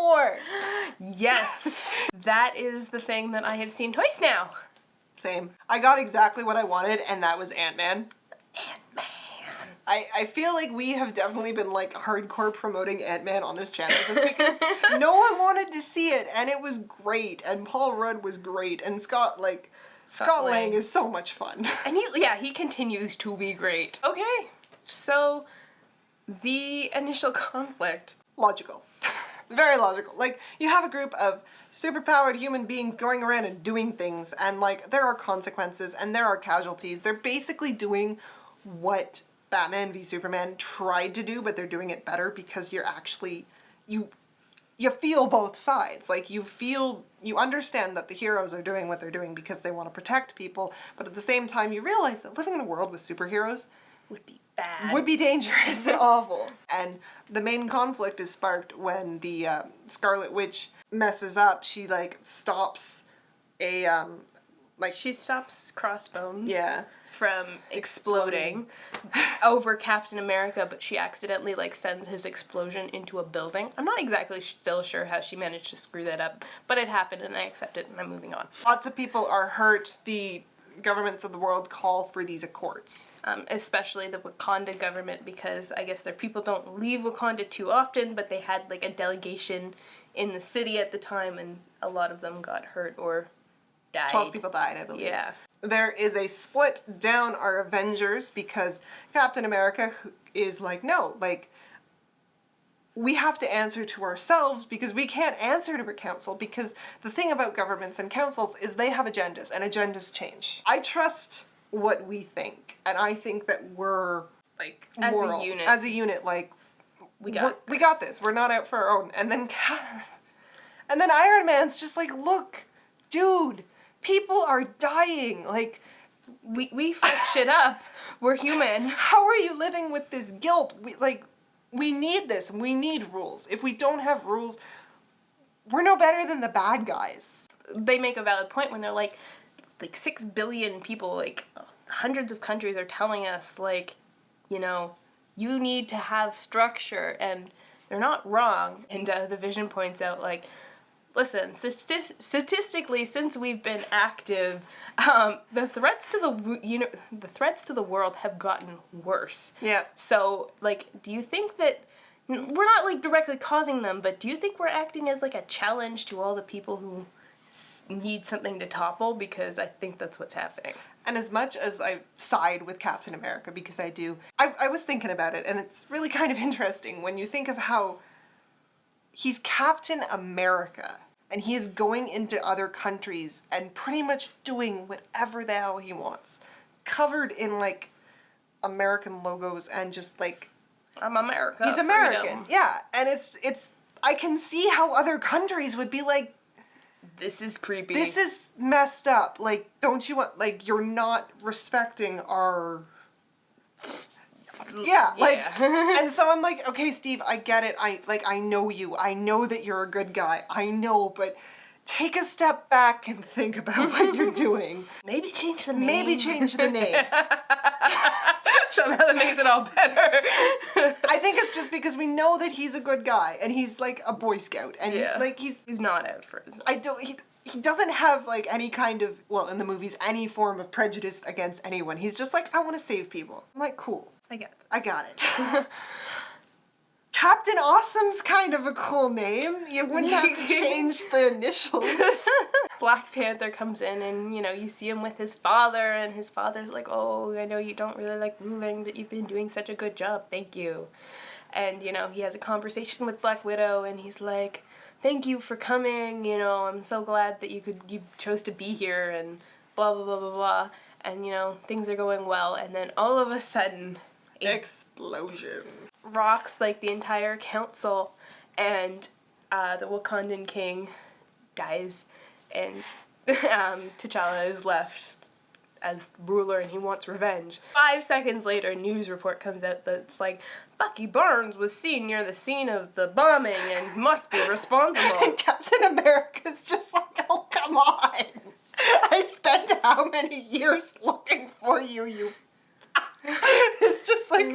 more. Yes. That is the thing that I have seen twice now. Same. I got exactly what I wanted, and that was Ant-Man. Ant-Man. I feel like we have definitely been like hardcore promoting Ant-Man on this channel just because no one wanted to see it, and it was great, and Paul Rudd was great, and Scott Lang is so much fun. And he continues to be great. Okay, so the initial conflict. Logical. Very logical. Like, you have a group of superpowered human beings going around and doing things, and like, there are consequences, and there are casualties. They're basically doing what Batman v Superman tried to do, but they're doing it better because you're actually, you feel both sides. Like, you understand that the heroes are doing what they're doing because they want to protect people, but at the same time you realize that living in a world with superheroes Would be bad. Would be dangerous and awful. And the main conflict is sparked when the Scarlet Witch messes up. She, like, stops a, She stops Crossbones. Yeah. From exploding over Captain America, but she accidentally, like, sends his explosion into a building. I'm not exactly still sure how she managed to screw that up, but it happened and I accept it and I'm moving on. Lots of people are hurt. The governments of the world call for these accords. Especially the Wakanda government, because I guess their people don't leave Wakanda too often, but they had, like, a delegation in the city at the time and a lot of them got hurt or died. 12 people died, I believe. Yeah. There is a split down our Avengers because Captain America is like, no, like, we have to answer to ourselves because we can't answer to a council, because the thing about governments and councils is they have agendas and agendas change. I trust what we think, and I think that we're, like, moral. As a unit, like, we got this. We're not out for our own. And then Iron Man's just like, look, dude, people are dying. Like, we fuck shit up. We're human. How are you living with this guilt? We need this. We need rules. If we don't have rules, we're no better than the bad guys. They make a valid point when they're like 6 billion people, like, hundreds of countries are telling us, like, you know, you need to have structure, and they're not wrong. And the Vision points out, like, listen, statistically, since we've been active, the threats to the world have gotten worse. Yeah. So, like, do you think that we're not, like, directly causing them, but do you think we're acting as, like, a challenge to all the people who need something to topple? Because I think that's what's happening. And as much as I side with Captain America, because I do, I was thinking about it, and it's really kind of interesting when you think of how he's Captain America, and he is going into other countries and pretty much doing whatever the hell he wants, covered in, like, American logos and just, like, I'm America. He's American, freedom. Yeah, and it's I can see how other countries would be like, this is creepy. This is messed up. Like, don't you want, like, you're not respecting our... Yeah, like, and so I'm like, okay, Steve, I get it. I know you. I know that you're a good guy. I know, but take a step back and think about what you're doing. Maybe change the name. Maybe change the name. Somehow that makes it all better. I think it's just because we know that he's a good guy, and he's, like, a Boy Scout, and he's not out for his... He doesn't have, like, any kind of, well, in the movies, any form of prejudice against anyone. He's just like, I want to save people. I'm like, cool. I get this. I got it. Captain Awesome's kind of a cool name. You wouldn't have to change the initials. Black Panther comes in and, you know, you see him with his father, and his father's like, oh, I know you don't really like ruling, but you've been doing such a good job. Thank you. And, you know, he has a conversation with Black Widow, and he's like, thank you for coming, you know, I'm so glad that you chose to be here, and blah, blah, blah, blah, blah. And, you know, things are going well, and then all of a sudden... explosion. Rocks, like, the entire council, and the Wakandan king dies, and T'Challa is left as ruler, and he wants revenge. 5 seconds later, a news report comes out that's like, Bucky Barnes was seen near the scene of the bombing and must be responsible. And Captain America's just like, oh, come on. I spent how many years looking for you, you... It's just like,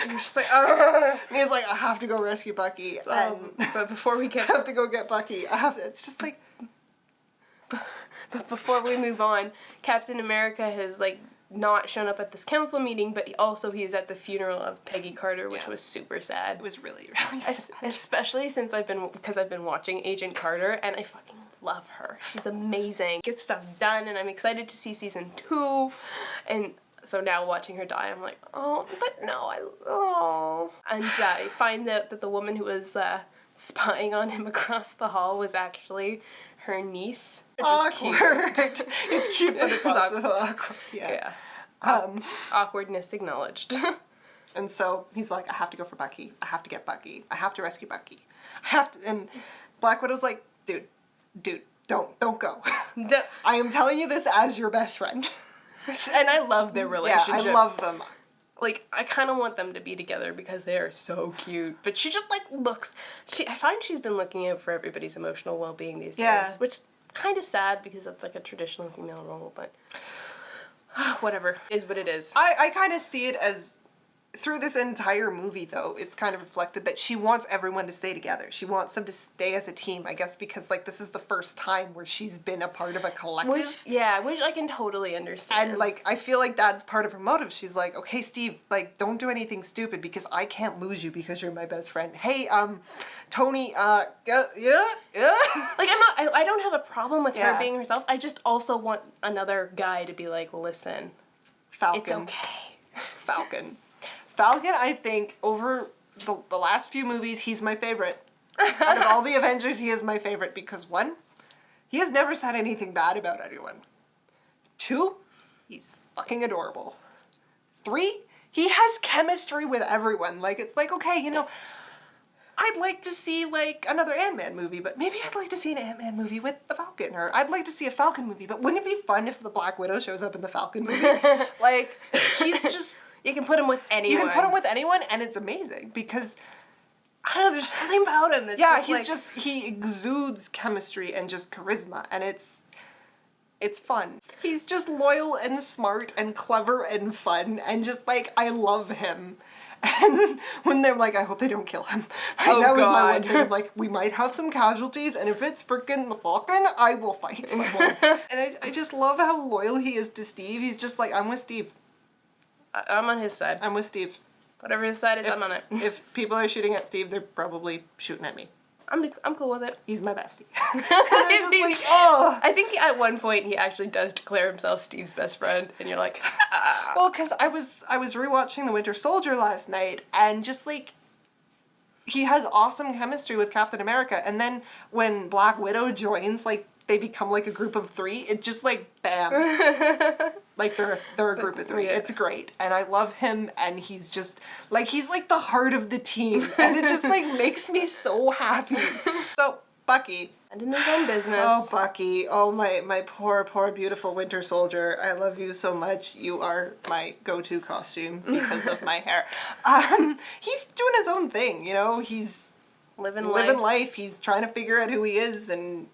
You're just like, oh. And he's like, I have to go rescue Bucky. And But before we I get, have to go get Bucky. It's just like, but before we move on, Captain America has like not shown up at this council meeting, but he's at the funeral of Peggy Carter, which was super sad. it was really, really sad. Especially since I've been watching Agent Carter, and I fucking love her. She's amazing. Gets stuff done, and I'm excited to see season 2. And so now watching her die, I'm like, oh, but no, And I find out that the woman who was spying on him across the hall was actually her niece. Which is cute. Awkward. It's cute, but it's also awkward. Yeah. Awkwardness acknowledged. And so he's like, I have to go for Bucky. I have to get Bucky. I have to rescue Bucky. I have to. And Black Widow's like, dude, don't go. I am telling you this as your best friend. And I love their relationship. Yeah, I love them. Like, I kind of want them to be together because they are so cute. But she just, like, I find she's been looking out for everybody's emotional well-being these days. Which kind of sad because that's, like, a traditional female role, but whatever. It is what it is. I kind of see it as, through this entire movie, though, it's kind of reflected that she wants everyone to stay together. She wants them to stay as a team, I guess, because, like, this is the first time where she's been a part of a collective. Which I can totally understand. And, like, I feel like that's part of her motive. She's like, okay, Steve, like, don't do anything stupid because I can't lose you because you're my best friend. Hey, Tony, yeah. Like, I don't have a problem with her being herself. I just also want another guy to be like, listen, Falcon. it's okay. Falcon, I think, over the last few movies, he's my favorite. Out of all the Avengers, he is my favorite because, 1, he has never said anything bad about anyone. 2, he's fucking adorable. 3, he has chemistry with everyone. Like, it's like, okay, you know, I'd like to see, like, another Ant-Man movie, but maybe I'd like to see an Ant-Man movie with the Falcon, or I'd like to see a Falcon movie, but wouldn't it be fun if the Black Widow shows up in the Falcon movie? Like, he's just... You can put him with anyone. You can put him with anyone, and it's amazing, because... I don't know, there's something about him that's he exudes chemistry and just charisma, and it's fun. He's just loyal and smart and clever and fun, and just, like, I love him. And when they're like, I hope they don't kill him. Like, that was my one thing. I'm like, we might have some casualties, and if it's frickin' the Falcon, I will fight someone. And I just love how loyal he is to Steve. He's just like, I'm with Steve. I'm on his side. I'm with Steve. Whatever his side is, I'm on it. If people are shooting at Steve, they're probably shooting at me. I'm cool with it. He's my bestie. Oh. I think at one point he actually does declare himself Steve's best friend, and you're like, ah. Well, because I was rewatching The Winter Soldier last night, and just, like, he has awesome chemistry with Captain America, and then when Black Widow joins, like, they become, like, a group of 3, it just, like, bam. Like, they're a group of 3. It's great. And I love him, and he's just, like, he's, like, the heart of the team. And it just, like, makes me so happy. So, Bucky. And in his own business. Oh, Bucky. Oh, my poor, beautiful Winter Soldier. I love you so much. You are my go-to costume because of my hair. He's doing his own thing, you know? He's living life. He's trying to figure out who he is and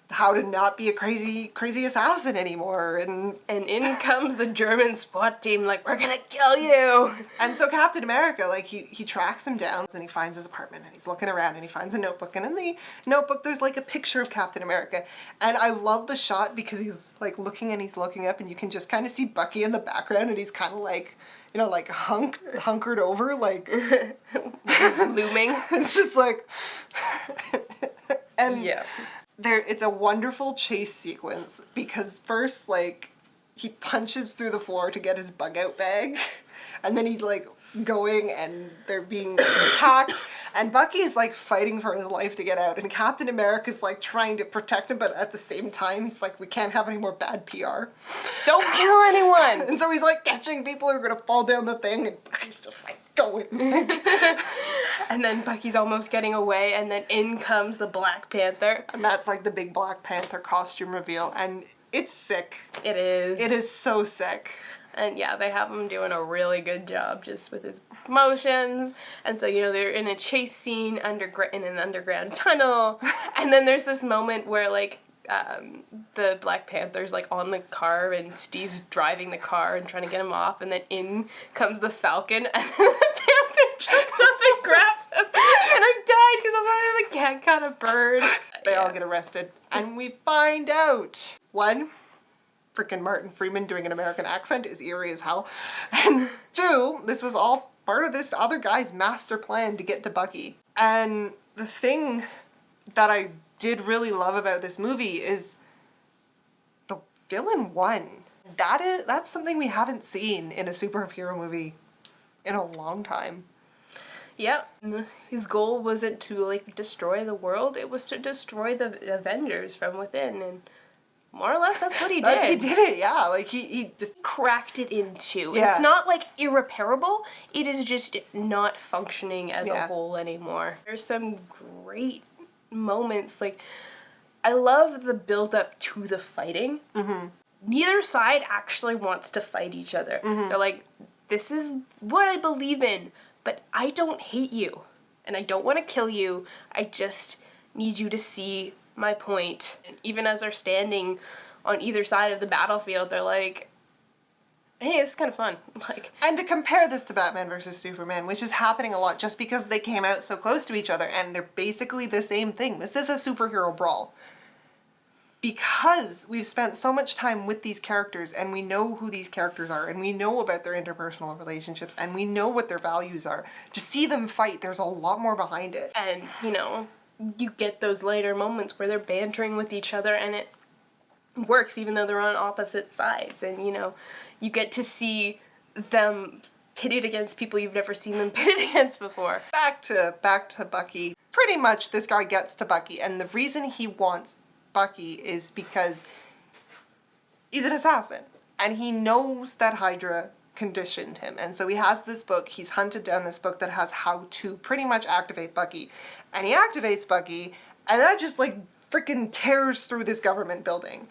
how to not be a crazy assassin anymore, and in comes the German SWAT team, like, we're gonna kill you! And so Captain America, like, he tracks him down, and he finds his apartment, and he's looking around, and he finds a notebook, and in the notebook there's, like, a picture of Captain America, and I love the shot because he's, like, looking and he's looking up, and you can just kind of see Bucky in the background, and he's kind of, like, you know, like, hunkered over, like... He's looming. It's just, like... And... Yeah. It's a wonderful chase sequence because first, like, he punches through the floor to get his bug out bag, and then he's, like, going and they're being attacked, and Bucky's, like, fighting for his life to get out, and Captain America's, like, trying to protect him, but at the same time, he's like, we can't have any more bad PR. Don't kill anyone! And so he's, like, catching people who are gonna fall down the thing, and Bucky's just, like, going. And then Bucky's almost getting away, and then in comes the Black Panther. And that's, like, the big Black Panther costume reveal, and it's sick. It is. It is so sick. And yeah, they have him doing a really good job just with his motions. And so, you know, they're in a chase scene in an underground tunnel. And then there's this moment where, like, the Black Panther's like on the car and Steve's driving the car and trying to get him off, and then in comes the Falcon and then the Panther jumps up and grabs him, and I died because I'm like, the cat caught a bird. They all get arrested, and we find out, one, freaking Martin Freeman doing an American accent is eerie as hell, and two, this was all part of this other guy's master plan to get to Bucky. And the thing that I did really love about this movie is the villain won. That's something we haven't seen in a superhero movie in a long time. Yeah, his goal wasn't to like destroy the world, it was to destroy the Avengers from within, and more or less that's what he did. He did it, yeah. Like he just cracked it in two. Yeah. It's not like irreparable, it is just not functioning as a whole anymore. There's some great moments, like I love the build up to the fighting. Mm-hmm. Neither side actually wants to fight each other. Mm-hmm. They're like, this is what I believe in, but I don't hate you and I don't want to kill you. I just need you to see my point. And even as they're standing on either side of the battlefield, they're like, hey, it's kind of fun. Like, and to compare this to Batman versus Superman, which is happening a lot just because they came out so close to each other and they're basically the same thing. This is a superhero brawl. Because we've spent so much time with these characters and we know who these characters are and we know about their interpersonal relationships and we know what their values are. To see them fight, there's a lot more behind it. And, you know, you get those later moments where they're bantering with each other and it works even though they're on opposite sides. And, you know, you get to see them pitted against people you've never seen them pitted against before. Back to Bucky. Pretty much this guy gets to Bucky, and the reason he wants Bucky is because he's an assassin. And he knows that Hydra conditioned him. And so he has this book, he's hunted down this book that has how to pretty much activate Bucky. And he activates Bucky, and that just like freaking tears through this government building.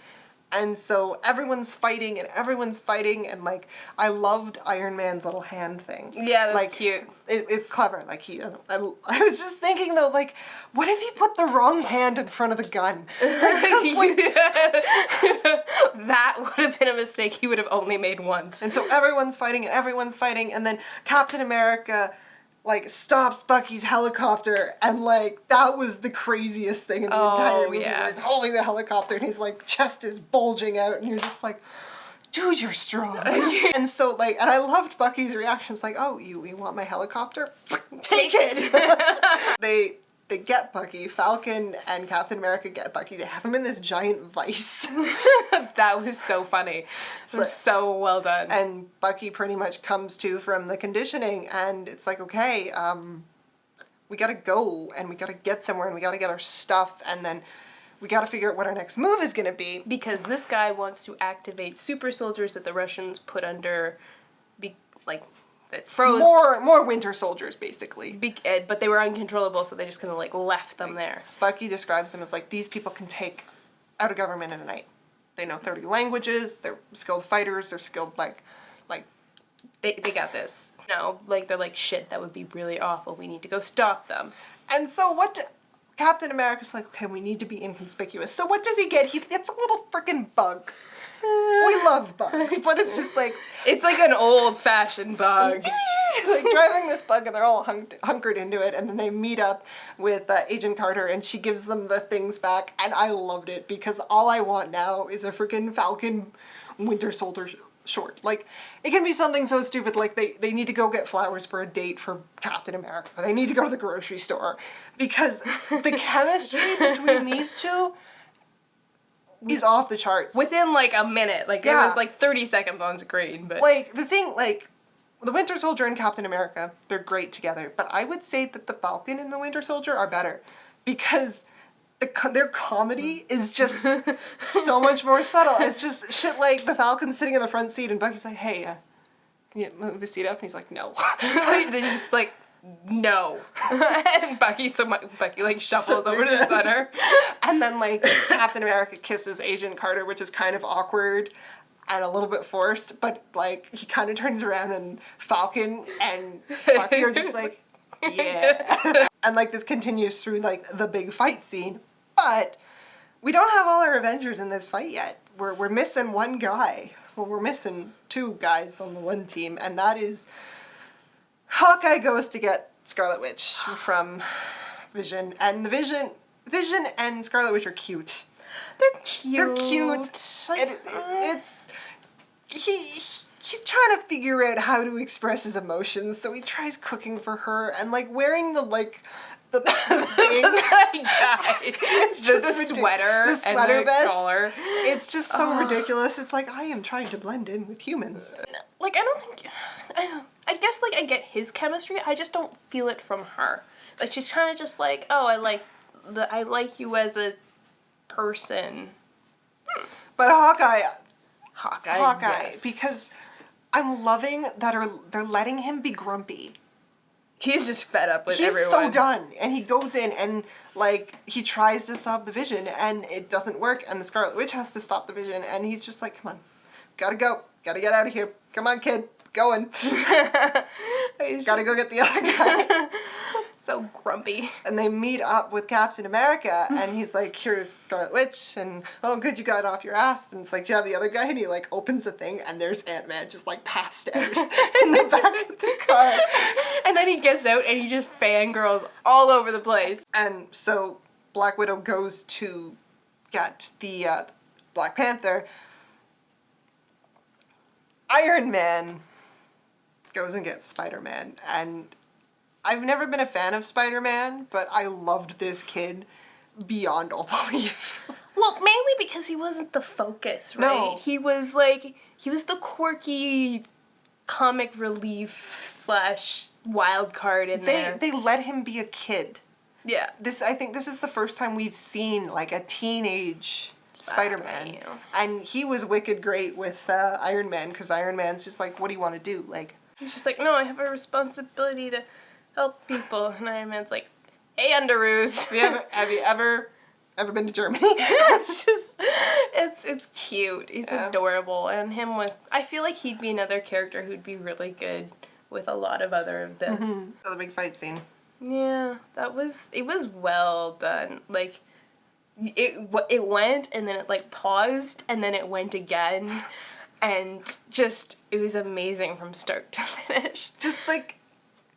And so everyone's fighting, and like, I loved Iron Man's little hand thing. Yeah, that was like, cute. It's clever. Like, I was just thinking though, like, what if he put the wrong hand in front of the gun? Like, that would have been a mistake he would have only made once. and so everyone's fighting, and then Captain America, like, stops Bucky's helicopter, and, like, that was the craziest thing in the entire movie, where he's holding the helicopter, and his, like, chest is bulging out, and you're just like, dude, you're strong. And so, like, and I loved Bucky's reactions, like, oh, you want my helicopter? Take it! They get Bucky, Falcon and Captain America get Bucky, they have him in this giant vice. That was so funny. It was so well done. And Bucky pretty much comes to from the conditioning, and it's like, okay, we gotta go, and we gotta get somewhere, and we gotta get our stuff, and then we gotta figure out what our next move is gonna be. Because this guy wants to activate super soldiers that the Russians put under, that froze. More winter soldiers, basically. But they were uncontrollable, so they just kind of, like, left them there. Bucky describes them as, like, these people can take out a government in a night. They know 30 languages, they're skilled fighters, they're skilled, like... They got this. No, like, they're like, shit, that would be really awful. We need to go stop them. And so Captain America's like, okay, we need to be inconspicuous. So what does he get? He gets a little freaking bug. We love bugs, but it's just like... It's like an old-fashioned bug. Like driving this bug, and they're all hunkered into it, and then they meet up with Agent Carter, and she gives them the things back, and I loved it, because all I want now is a freaking Falcon Winter Soldier short. Like, it can be something so stupid, like they need to go get flowers for a date for Captain America, or they need to go to the grocery store, because the chemistry between these two is off the charts. Within, like, a minute. Like, it was, like, 30 seconds on screen, but... Like, the thing, like, the Winter Soldier and Captain America, they're great together, but I would say that the Falcon and the Winter Soldier are better, because their comedy is just so much more subtle. It's just shit like the Falcon's sitting in the front seat, and Bucky's like, hey, can you move the seat up? And he's like, no. They're just like... No. And Bucky like shuffles over to the center. And then like Captain America kisses Agent Carter, which is kind of awkward and a little bit forced, but like he kind of turns around and Falcon and Bucky are just like, yeah. And like this continues through like the big fight scene, but we don't have all our Avengers in this fight yet. We're missing one guy. Well, we're missing two guys on the one team, and that is Hawkeye goes to get Scarlet Witch from Vision, and the Vision and Scarlet Witch are cute. They're cute. They're cute. He's trying to figure out how to express his emotions, so he tries cooking for her and like wearing the thing. I died. It's just the sweater and the vest. collar. It's just so ridiculous. It's like, I am trying to blend in with humans. Like, I guess, like, I get his chemistry, I just don't feel it from her. Like, she's kind of just like, oh, I like you as a person. But Hawkeye, yes. because I'm loving that they're letting him be grumpy. He's just fed up with He's everyone. so done, and he goes in and like he tries to stop the Vision, and it doesn't work, and the Scarlet Witch has to stop the Vision, and he's just like, "Come on, gotta go, gotta get out of here. Come on, kid, going. Gotta go get the other guy." So grumpy. And they meet up with Captain America, and he's like, "Here's Scarlet Witch," and "Oh, good, you got off your ass." And it's like, "Do you have the other guy?" And he like opens the thing, and there's Ant-Man just like passed out in the back of the car. And then he gets out, and he just fangirls all over the place. And so Black Widow goes to get the Black Panther. Iron Man goes and gets Spider-Man, and I've never been a fan of Spider-Man, but I loved this kid beyond all belief. Well, mainly because he wasn't the focus, right? No. He was the quirky comic relief / wild card in there. They let him be a kid. Yeah. I think this is the first time we've seen like a teenage Spider-Man. Yeah. And he was wicked great with Iron Man, because Iron Man's just like, "What do you want to do?" Like, He's just like, "No, I have a responsibility to help people." And Iron Man's like, "Hey, Underoos." have you ever been to Germany? It's just, it's cute. He's adorable. And I feel like he'd be another character who'd be really good with a lot of other of the... Mm-hmm. The big fight scene. Yeah, it was well done. Like, it went, and then it, like, paused, and then it went again. And just, it was amazing from start to finish. Just, like...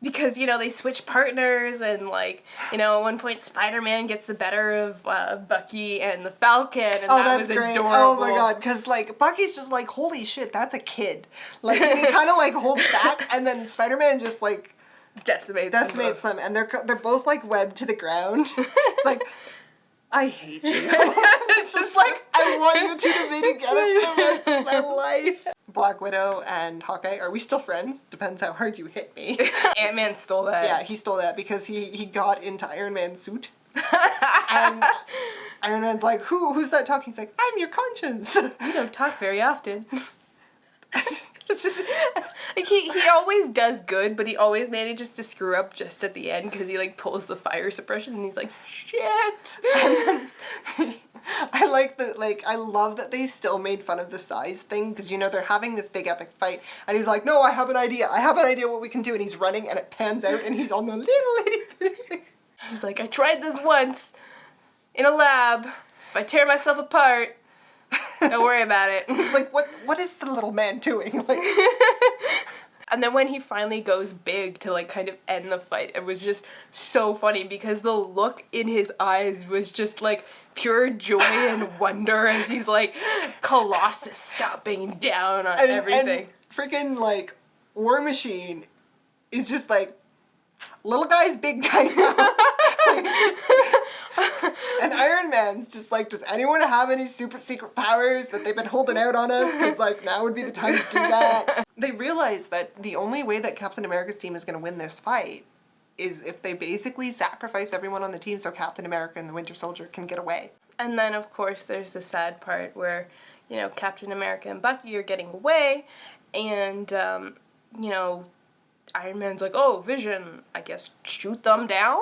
Because, they switch partners, and, like, at one point Spider-Man gets the better of Bucky and the Falcon, and that was great. adorable. Oh my god, because, like, Bucky's just like, "Holy shit, that's a kid." Like, and he kind of, like, holds back, and then Spider-Man just, like... Decimates them, and they're both, like, webbed to the ground. It's like... I hate you. It's just like, I want you two to be together for the rest of my life. Black Widow and Hawkeye, are we still friends? Depends how hard you hit me. Ant-Man stole that. Yeah, he stole that because he got into Iron Man's suit. And Iron Man's like, who's that talking? He's like, "I'm your conscience." You don't talk very often. It's just, like, he always does good, but he always manages to screw up just at the end, because he, like, pulls the fire suppression, and he's like, "Shit!" And then, I love that they still made fun of the size thing, because, they're having this big epic fight, and he's like, "No, I have an idea what we can do," and he's running, and it pans out, and he's on the little itty thing. He's like, "I tried this once, in a lab. If I tear myself apart, don't worry about it." It's like, what is the little man doing? Like, and then when he finally goes big to, like, kind of end the fight, it was just so funny, because the look in his eyes was just, like, pure joy and wonder as he's, like, Colossus stomping down on everything. And freaking, like, War Machine is just like, little guy's big guy now. And Iron Man's just like, "Does anyone have any super secret powers that they've been holding out on us? Because, like, now would be the time to do that." They realize that the only way that Captain America's team is going to win this fight is if they basically sacrifice everyone on the team so Captain America and the Winter Soldier can get away. And then, of course, there's the sad part where, Captain America and Bucky are getting away, and, Iron Man's like, "Oh, Vision, I guess shoot them down?"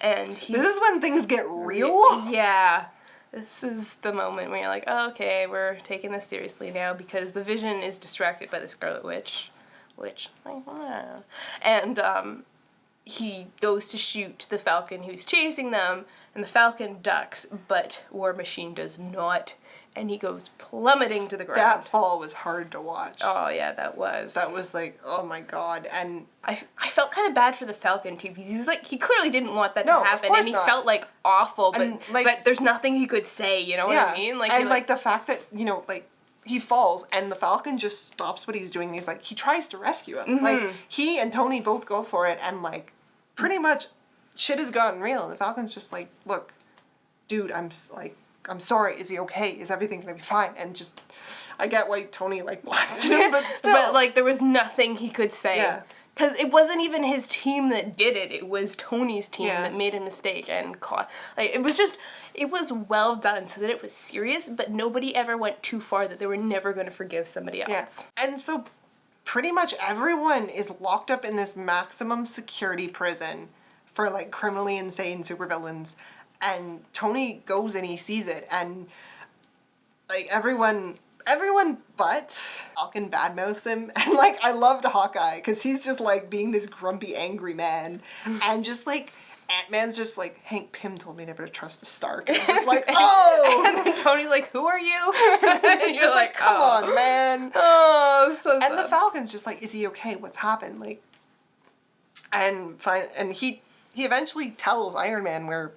And this is when things get real? Yeah. This is the moment where you're like, "Oh, okay, we're taking this seriously now," because the Vision is distracted by the Scarlet Witch, and, he goes to shoot the Falcon who's chasing them, and the Falcon ducks, but War Machine does not, and he goes plummeting to the ground. That fall was hard to watch. Oh, yeah, that was. That was like, oh my god, and... I felt kind of bad for the Falcon, too, because he's like, he clearly didn't want that to happen, of course and he not. felt, like, awful, but, And, like, but there's nothing he could say, you know what I mean? Like, and, like, the fact that, you know, like, he falls, and the Falcon just stops what he's doing, and he's like, he tries to rescue him. Mm-hmm. Like, he and Tony both go for it, and, like, pretty much shit has gotten real, and the Falcon's just like, look, dude, I'm sorry, is he okay? Is everything gonna be fine? And just, I get why Tony, like, blasted him, but still. But, like, there was nothing he could say. Yeah. Because it wasn't even his team that did it. It was Tony's team Yeah. that made a mistake and caught. Like, it was just, it was well done so that it was serious, but nobody ever went too far that they were never going to forgive somebody else. Yes. And so pretty much everyone is locked up in this maximum security prison for, like, criminally insane supervillains. And Tony goes and he sees it, and, like, everyone but Falcon badmouths him. And, like, I loved Hawkeye, because he's just, like, being this grumpy, angry man. And just, like, Ant-Man's just like, Hank Pym told me never to trust a Stark. And I'm just like, oh! And then Tony's like, who are you? And he's just like, come on, man. Oh, so sad. And the Falcon's just like, is he okay? What's happened? Like, and he eventually tells Iron Man where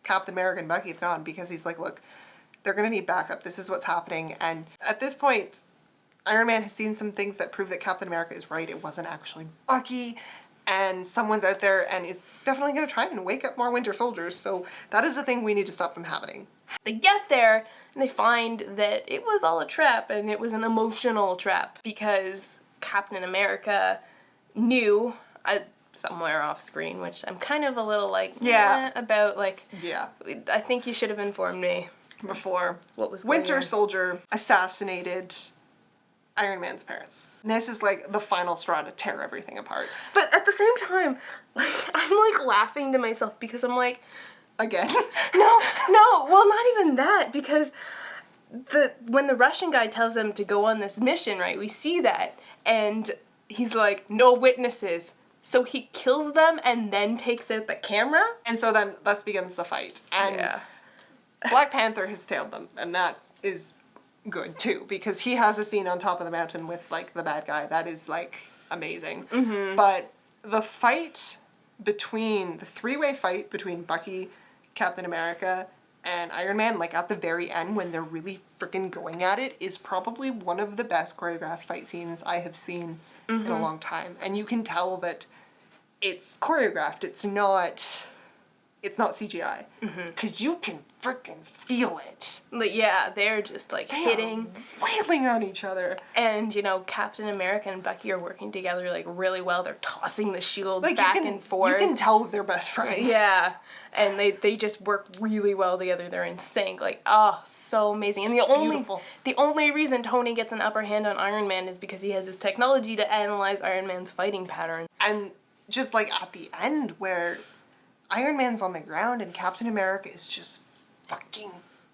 Captain America and Bucky have gone, because he's like, look, they're gonna need backup. This is what's happening. And at this point, Iron Man has seen some things that prove that Captain America is right. It wasn't actually Bucky. And someone's out there and is definitely going to try and wake up more Winter Soldiers. So that is the thing we need to stop from happening. They get there and they find that it was all a trap, and it was an emotional trap, because Captain America knew somewhere off screen, which I'm kind of a little like, about, like, I think you should have informed me before what was going Winter on. Soldier assassinated Iron Man's parents. And this is like the final straw to tear everything apart. But at the same time, like, I'm like laughing to myself, because I'm like, again. no, well, not even that, because when the Russian guy tells him to go on this mission, right, we see that, and he's like, no witnesses. So he kills them and then takes out the camera? And so then thus begins the fight. And Black Panther has tailed them, and that is good too, because he has a scene on top of the mountain with, like, the bad guy that is, like, amazing. Mm-hmm. But the three-way fight between Bucky, Captain America, and Iron Man, like, at the very end when they're really freaking going at it, is probably one of the best choreographed fight scenes I have seen in a long time. And you can tell that it's choreographed, it's not CGI. Because you can freaking feel it. But yeah, they're just, like, hitting. Wailing on each other. And, you know, Captain America and Bucky are working together, like, really well. They're tossing the shield Like, back and forth. You can tell they're best friends. Yeah. And they just work really well together. They're in sync. Like, oh, so amazing. And the only reason Tony gets an upper hand on Iron Man is because he has his technology to analyze Iron Man's fighting patterns. And just, like, at the end where Iron Man's on the ground and Captain America is just fucking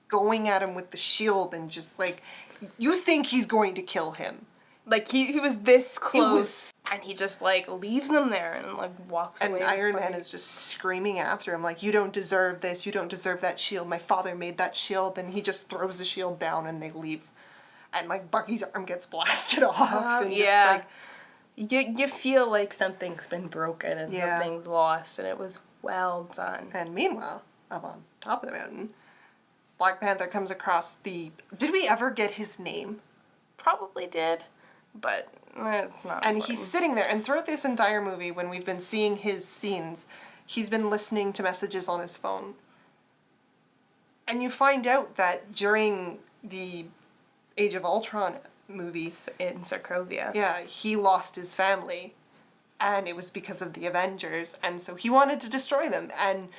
going at him with the shield, and just, like, you think he's going to kill him. Like, he was this close, and he just, like, leaves them there and, like, walks away. And Iron Man is just screaming after him, like, you don't deserve this, you don't deserve that shield, my father made that shield, and he just throws the shield down and they leave. And, like, Bucky's arm gets blasted off, and just, like... You feel like something's been broken and something's lost, and it was well done. And meanwhile, up on top of the mountain, Black Panther comes across did we ever get his name? Probably did, but it's not And important. he's sitting there, and throughout this entire movie, when we've been seeing his scenes, he's been listening to messages on his phone. And you find out that during the Age of Ultron movies... in Sokovia. Yeah, he lost his family, and it was because of the Avengers, and so he wanted to destroy them, and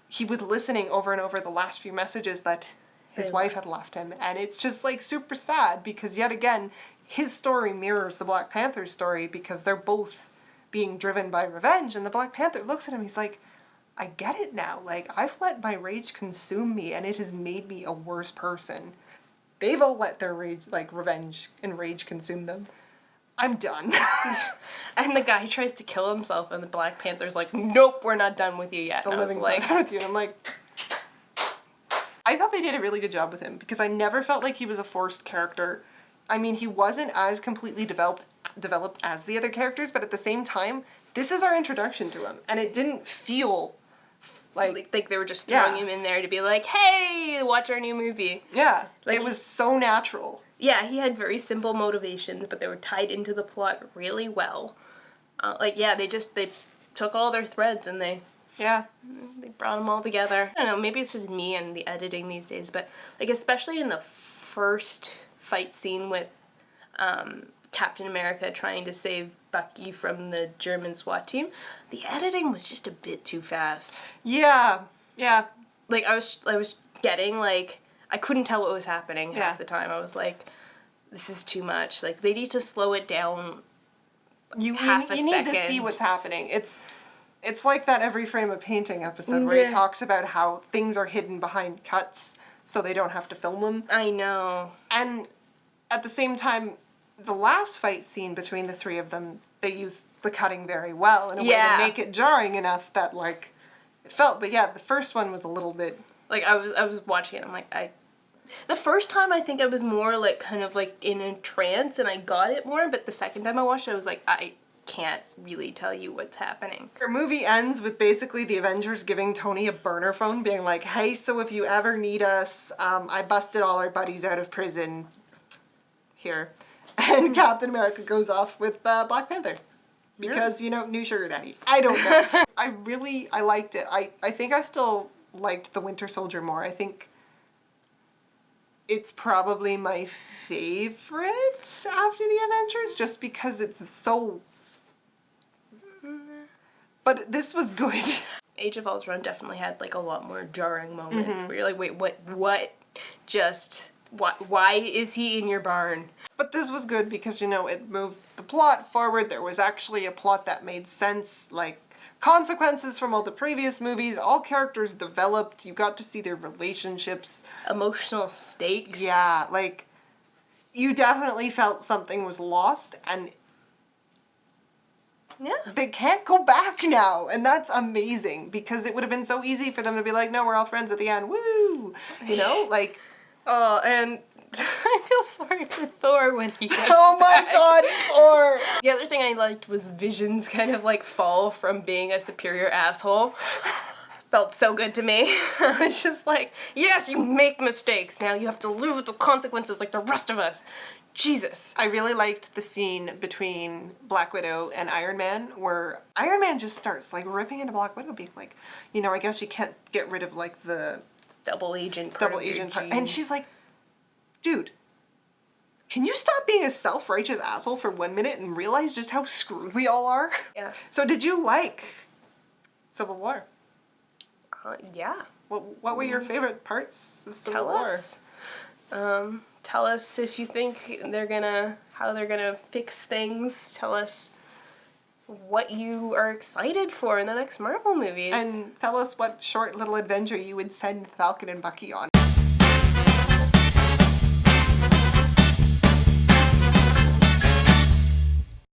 he was listening over and over the last few messages that his wife had left him, and it's just, like, super sad, because yet again, his story mirrors the Black Panther's story, because they're both being driven by revenge, and the Black Panther looks at him, he's like, I get it now, like, I've let my rage consume me, and it has made me a worse person. They've all let their rage, like, revenge and rage consume them. I'm done. And the guy tries to kill himself, and the Black Panther's like, nope, we're not done with you yet. The And I was living's like, not done with you. And I'm like, I thought they did a really good job with him because I never felt like he was a forced character. I mean, he wasn't as completely developed as the other characters, but at the same time, this is our introduction to him, and it didn't feel like they were just throwing him in there to be like, hey, watch our new movie. yeah, Like, it was so natural. Yeah, he had very simple motivations, but they were tied into the plot really well. They took all their threads and they brought them all together. I don't know, maybe it's just me and the editing these days, but like especially in the first fight scene with Captain America trying to save Bucky from the German SWAT team, the editing was just a bit too fast. Yeah. Like I was getting like I couldn't tell what was happening half the time. I was like, this is too much. Like they need to slow it down. You need to see what's happening. It's like that Every Frame a Painting episode where he talks about how things are hidden behind cuts so they don't have to film them. I know. And at the same time, the last fight scene between the three of them, they used the cutting very well in a way to make it jarring enough that like it felt. But yeah, the first one was a little bit. Like I was watching it. I'm like the first time I think I was more like kind of like in a trance and I got it more. But the second time I watched it, I was like I can't really tell you what's happening. Our movie ends with basically the Avengers giving Tony a burner phone, being like, "Hey, so if you ever need us, I busted all our buddies out of prison. Here." And Captain America goes off with Black Panther. Because, new sugar daddy. I don't know. I liked it. I think I still liked the Winter Soldier more. I think it's probably my favorite after the Avengers, just because it's so... But this was good. Age of Ultron definitely had like a lot more jarring moments where you're like, wait, what just... Why is he in your barn? But this was good because, it moved the plot forward. There was actually a plot that made sense, like consequences from all the previous movies. All characters developed. You got to see their relationships. Emotional stakes. Yeah, like, you definitely felt something was lost, and they can't go back now. And that's amazing, because it would have been so easy for them to be like, no, we're all friends at the end. Woo! Like... Oh, and I feel sorry for Thor when he gets Oh my back. god, Thor! The other thing I liked was Vision's kind of like fall from being a superior asshole. Felt so good to me. I was just like, yes, you make mistakes. Now you have to live with the consequences like the rest of us. Jesus. I really liked the scene between Black Widow and Iron Man where Iron Man just starts like ripping into Black Widow, being like, I guess you can't get rid of like the double agent part. And she's like, dude, can you stop being a self-righteous asshole for 1 minute and realize just how screwed we all are? Yeah. So did you like Civil War? Yeah. What were your favorite parts of Civil War? Tell us if you think how they're gonna fix things. Tell us what you are excited for in the next Marvel movies. And tell us what short little adventure you would send Falcon and Bucky on.